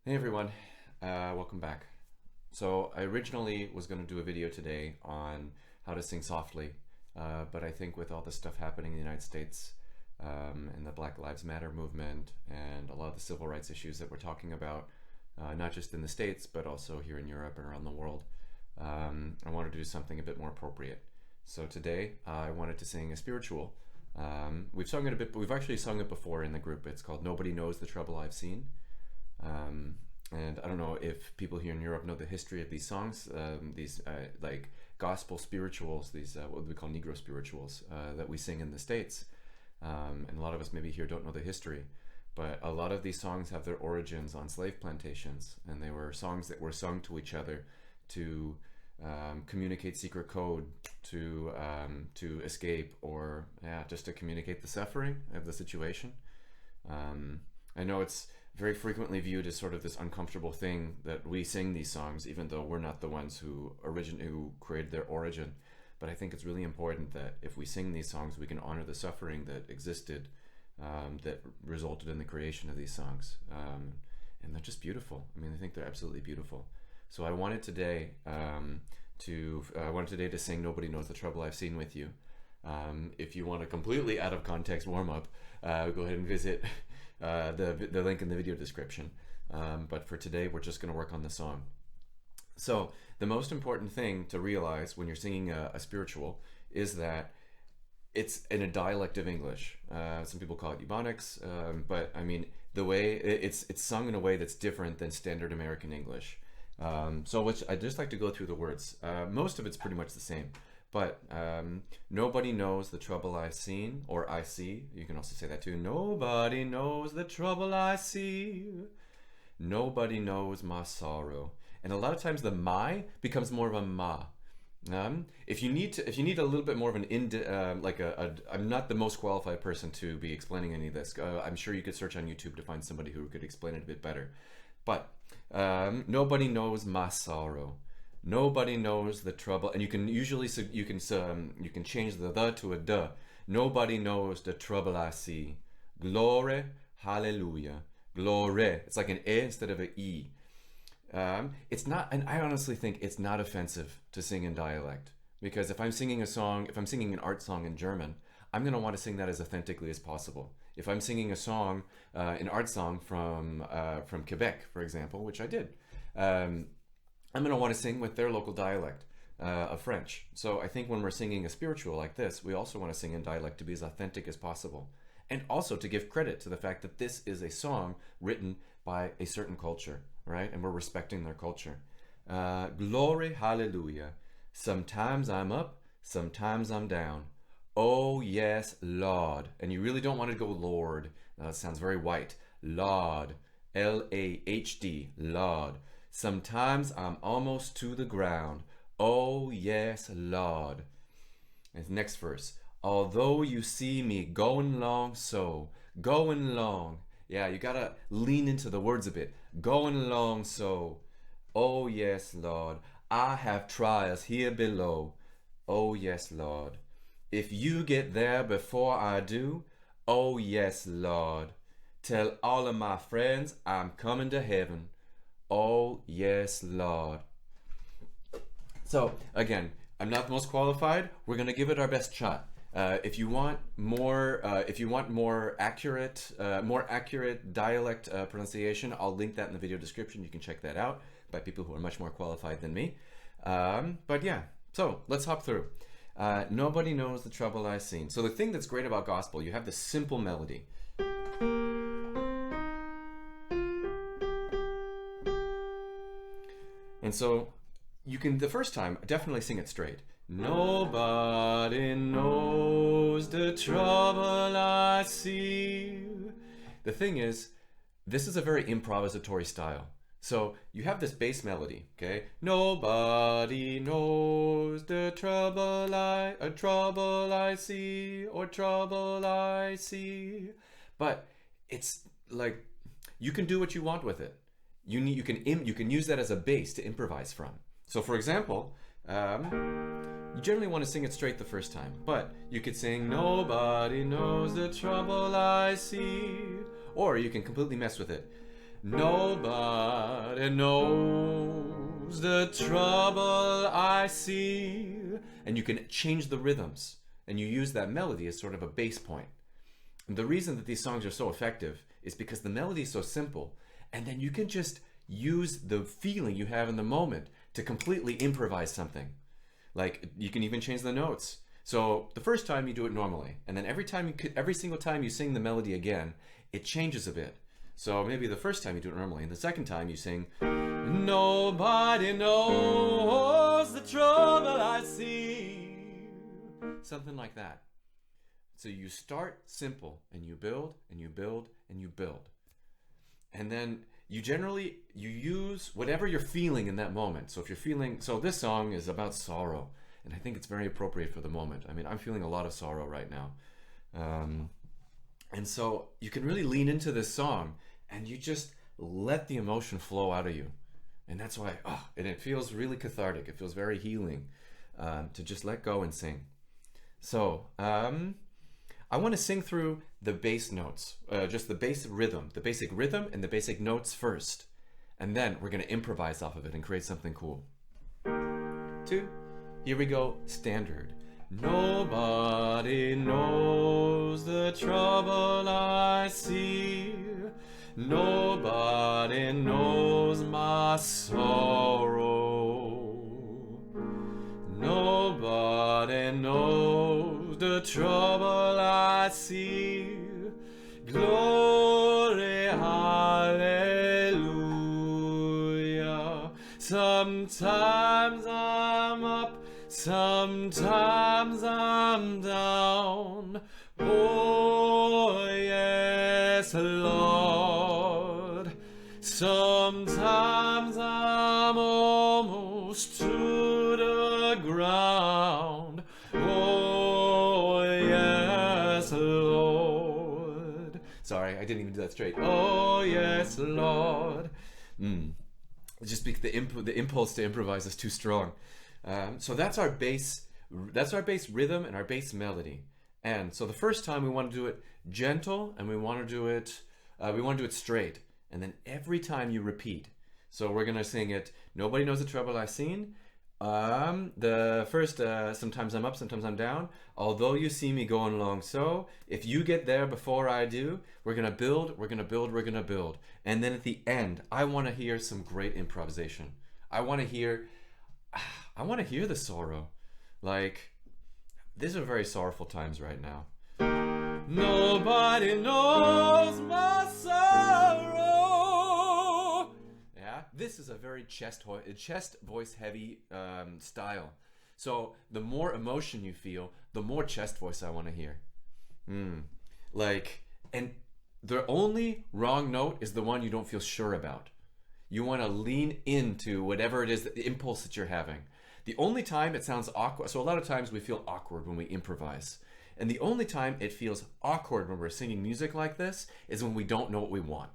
Hey everyone, welcome back. So I originally was going to do a video today on how to sing softly, but I think with all the stuff happening in the United States and the Black Lives Matter movement and a lot of the civil rights issues that we're talking about, not just in the States but also here in Europe and around the world, I wanted to do something a bit more appropriate. So today I wanted to sing a spiritual. We've sung it a bit, but we've actually sung it before in the group. It's called Nobody Knows the Trouble I've Seen. And I don't know if people here in Europe know the history of these songs, these like gospel spirituals, these what we call Negro spirituals that we sing in the States. And a lot of us maybe here don't know the history, but a lot of these songs have their origins on slave plantations, and they were songs that were sung to each other to communicate secret code, to escape, or just to communicate the suffering of the situation. I know it's very frequently viewed as sort of this uncomfortable thing that we sing these songs, even though we're not the ones who created their origin. But I think it's really important that if we sing these songs, we can honor the suffering that existed, that resulted in the creation of these songs. And they're just beautiful. I mean, I think they're absolutely beautiful. So I wanted today to sing "Nobody Knows the Trouble I've Seen" with you. If you want a completely out of context warm up, go ahead and visit the link in the video description. But for today, we're just going to work on the song. So the most important thing to realize when you're singing a spiritual is that it's in a dialect of English. Some people call it Ebonics, but I mean the way it's sung in a way that's different than standard American English. So I'd just like to go through the words. Most of it's pretty much the same. But nobody knows the trouble I've seen, or I see. You can also say that too. Nobody knows the trouble I see. Nobody knows my sorrow. And a lot of times the my becomes more of a ma. If you need a little bit more of an I'm not the most qualified person to be explaining any of this. I'm sure you could search on YouTube to find somebody who could explain it a bit better. But nobody knows my sorrow. Nobody knows the trouble, and you can change the to a duh. Nobody knows the trouble I see. Glory, hallelujah. Glory. It's like an A instead of an E. It's not, and I honestly think it's not offensive to sing in dialect, because if I'm singing an art song in German, I'm going to want to sing that as authentically as possible. If I'm singing a song, an art song from Quebec, for example, which I did, I'm going to want to sing with their local dialect of French. So I think when we're singing a spiritual like this, we also want to sing in dialect to be as authentic as possible. And also to give credit to the fact that this is a song written by a certain culture, right? And we're respecting their culture. Glory, hallelujah. Sometimes I'm up, sometimes I'm down. Oh yes, Lord. And you really don't want to go Lord. That sounds very white. Lord. L-A-H-D. Lord. Sometimes I'm almost to the ground. Oh yes, Lord. And next verse. Although you see me going long so. Going long. Yeah, you gotta lean into the words a bit. Going long so. Oh yes, Lord. I have trials here below. Oh yes, Lord. If you get there before I do. Oh yes, Lord. Tell all of my friends I'm coming to heaven. Oh yes, Lord. So again, I'm not the most qualified. We're gonna give it our best shot. If you want more accurate dialect pronunciation, I'll link that in the video description. You can check that out by people who are much more qualified than me. But yeah, so let's hop through. Nobody knows the trouble I've seen. So the thing that's great about gospel, you have this simple melody. And so you can, the first time, definitely sing it straight. Nobody knows the trouble I see. The thing is, this is a very improvisatory style. So you have this bass melody, okay? Nobody knows the trouble I see, or trouble I see. But it's like, you can do what you want with it. You can use that as a base to improvise from. So for example, you generally want to sing it straight the first time, but you could sing nobody knows the trouble I see, or you can completely mess with it. Nobody knows the trouble I see. And you can change the rhythms, and you use that melody as sort of a bass point. And the reason that these songs are so effective is because the melody is so simple, and then you can just use the feeling you have in the moment to completely improvise something. Like, you can even change the notes. So the first time you do it normally, and then every single time you sing the melody again, it changes a bit. So maybe the first time you do it normally, and the second time you sing, nobody knows the trouble I see. Something like that. So you start simple, and you build, and you build, and you build. And then you use whatever you're feeling in that moment. So if you're feeling, so this song is about sorrow, and I think it's very appropriate for the moment. I mean, I'm feeling a lot of sorrow right now. And so you can really lean into this song, and you just let the emotion flow out of you. And that's why, and it feels really cathartic. It feels very healing to just let go and sing. So I want to sing through the bass notes, just the basic rhythm and the basic notes first. And then we're going to improvise off of it and create something cool. 2, here we go, standard. Nobody knows the trouble I see. Nobody knows my sorrow. Nobody knows the trouble I see. Glory, hallelujah. Sometimes I'm up, sometimes I'm down. Oh, yes, Lord. Sometimes I'm almost to the ground. Oh, yes, Lord. Sorry, I didn't even do that straight. Oh, yes, Lord. Just because the impulse to improvise is too strong. So that's our bass rhythm and our bass melody. And so the first time we want to do it gentle, and we want to do it straight. And then every time you repeat. So we're gonna sing it. Nobody knows the trouble I've seen. The first, sometimes I'm up, sometimes I'm down. Although you see me going along, so if you get there before I do, we're gonna build, we're gonna build, we're gonna build. And then at the end, I want to hear some great improvisation. I want to hear the sorrow. Like, these are very sorrowful times right now. Nobody knows my sorrow. Yeah, this is a very chest voice heavy style. So the more emotion you feel, the more chest voice I want to hear. And the only wrong note is the one you don't feel sure about. You want to lean into whatever it is, the impulse that you're having. The only time it sounds awkward, so a lot of times we feel awkward when we improvise. And the only time it feels awkward when we're singing music like this is when we don't know what we want.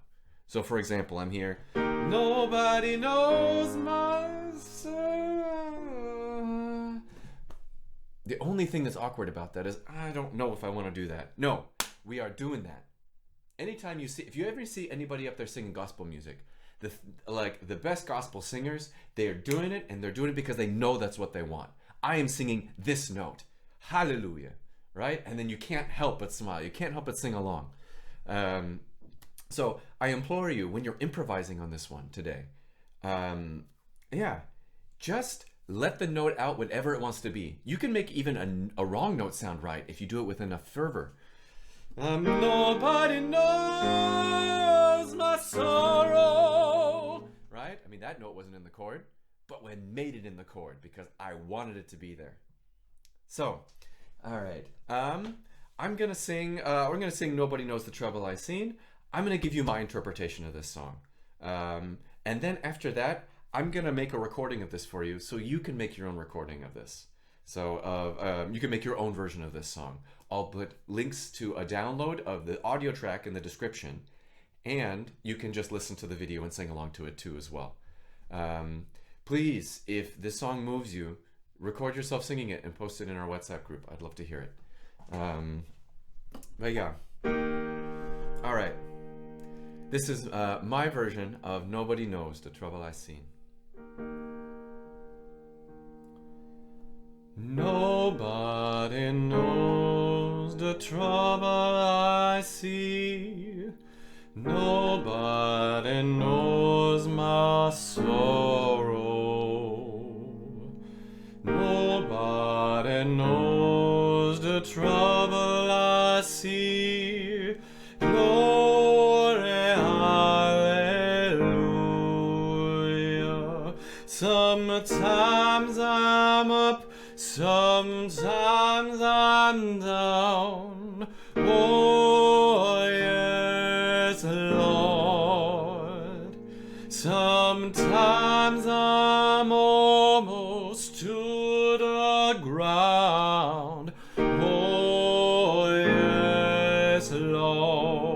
So for example, I'm here. Nobody knows my sorrow. The only thing that's awkward about that is I don't know if I want to do that. No, we are doing that. Anytime if you ever see anybody up there singing gospel music, the best gospel singers, they are doing it, and they're doing it because they know that's what they want. I am singing this note. Hallelujah. Right? And then you can't help but smile. You can't help but sing along. So I implore you, when you're improvising on this one today, just let the note out whatever it wants to be. You can make even a wrong note sound right if you do it with enough fervor. Nobody knows my sorrow. Right? I mean, that note wasn't in the chord, but I made it in the chord because I wanted it to be there. So, all right. I'm gonna sing. We're gonna sing "Nobody Knows the Trouble I've Seen." I'm gonna give you my interpretation of this song, and then after that, I'm gonna make a recording of this for you, so you can make your own recording of this. So you can make your own version of this song. I'll put links to a download of the audio track in the description, and you can just listen to the video and sing along to it too as well. Please, if this song moves you, record yourself singing it and post it in our WhatsApp group. I'd love to hear it. But yeah. All right. This is my version of Nobody Knows the Trouble I Seen. Nobody knows the trouble I see. Nobody knows my sorrow. Nobody knows the trouble I see. Glory, hallelujah. Sometimes I'm up, sometimes I'm down. Oh, yes, Lord. Sometimes I'm almost to the ground. Oh, yes, Lord.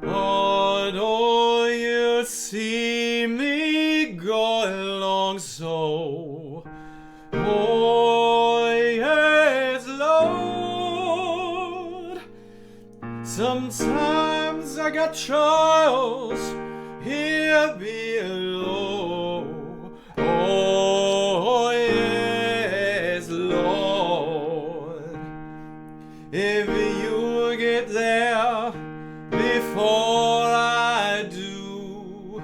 Although you see me go along so, oh, yes, Lord. Sometimes I got trials here below. Oh, yes, Lord. If you get there before I do,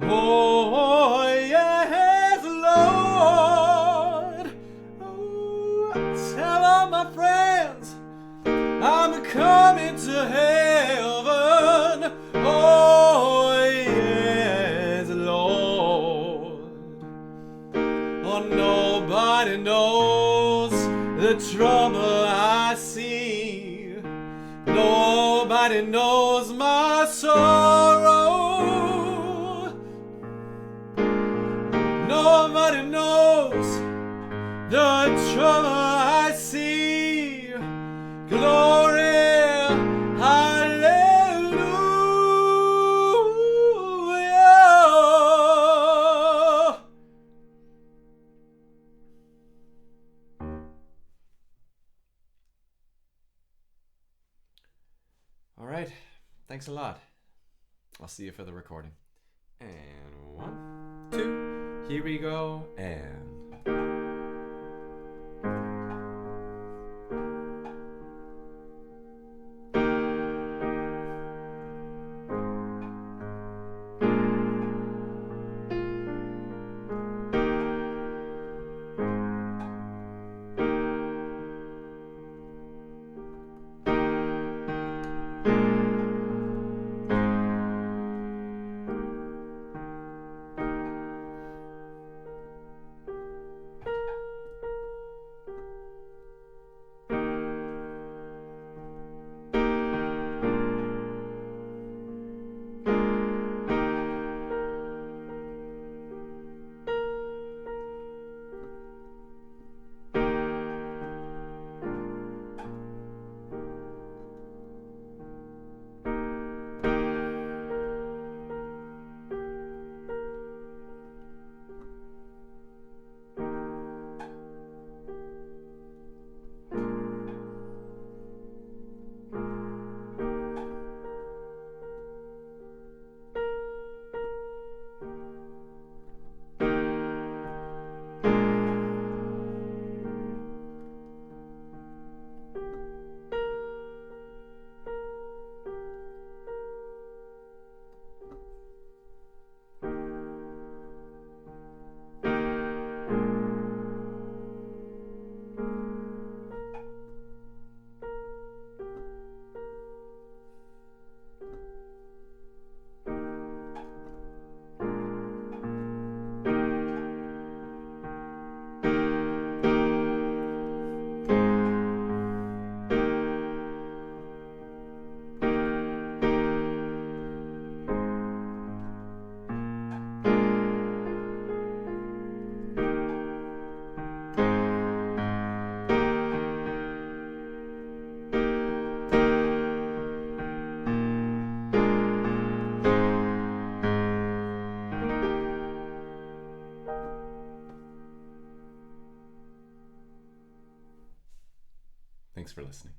oh, yes, Lord. Oh, tell all my friends I'm coming to heaven. Oh, yes, Lord. Oh, nobody knows the trouble I see. Nobody knows my sorrow. Nobody knows the trouble I see. Glory, hallelujah. All right, thanks a lot. I'll see you for the recording. And 1, 2, here we go, and... Thanks for listening.